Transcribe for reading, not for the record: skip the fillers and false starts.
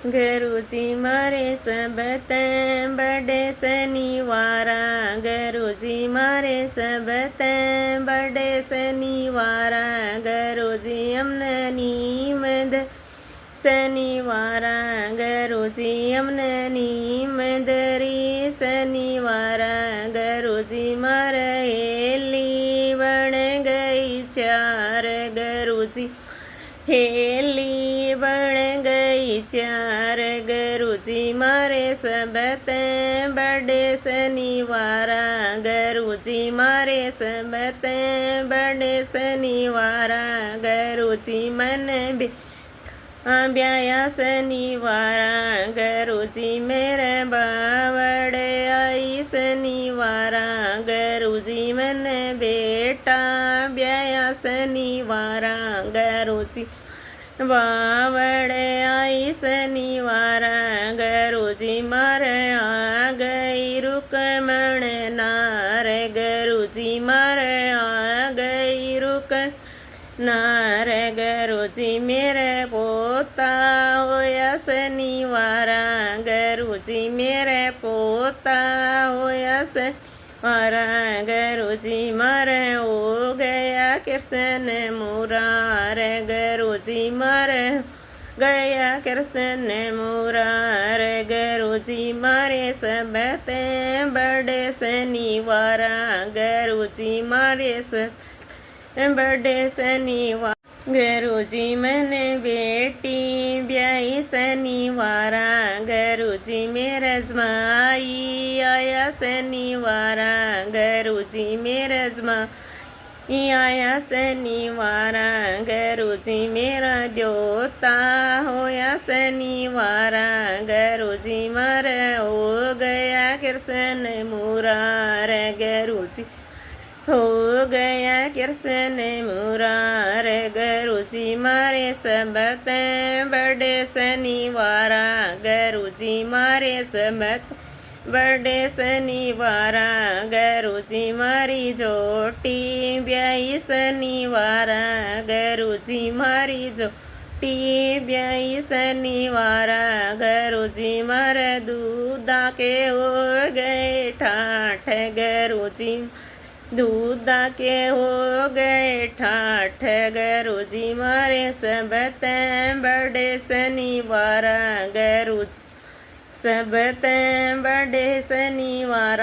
गुरुजी मारे सबत बड़े शनिवारा, गुरुजी मारे सबत बड़े शनिवारा, गुरुजी अमने नीमद शनिवारा, गुरुजी अमने नीमदरी शनिवारा, गुरुजी मारे हेली बन गई चार, गुरुजी हेली बन गई चार, गुरुजी मारे सबत बड़े शनिवारा, गुरुजी मारे सबत बड़े शनिवारा, गुरुजी मन ब्याया शनिवारा, गुरुजी मेरे बावड़े आई शनिवारा, गुरुजी मन बेटा ब्याया शनिवारा, गुरुजी बावड़े आई शनिवारा, गुरुजी मारे आ गई रुकमण नार, गुरुजी मारे आ गई नार, गुरुजी मेरे पोता होया शनिवारा, गुरुजी मेरे पोता होया शनिवारा, गुरुजी मारे हो गया कृष्ण मुरार, गुरुजी मारे गया कृष्ण मुरार, गुरुजी मारे सबत बड़े शनिवारा, गुरुजी मारे बड़े शनिवार, गुरुजी मैंने बेटी ब्याई शनिवारा, गुरुजी मेरा जमाई आया शनिवारा, गुरुजी मेरा जमाई आया शनिवारा, गुरुजी मेरा द्योता होया शनिवारा, गुरुजी मारा हो गया कृष्ण मुरार, गुरुजी हो गया कृष्ण मुरार, गुरुजी मारे सबत बड़े शनिवारा, गुरुजी मारे सबत बड़े शनिवारा, गुरुजी मारी जोटी ब्याई शनिवारा, गुरुजी मारी जोटी ब्याई शनिवारा, गुरुजी मारे दूधा के हो गए ठाठ, गुरुजी दूधा के हो गए ठाठ, गुरुजी मारे सबत बड़े शनिवारा, गुरुजी सबत बड़े शनिवारा।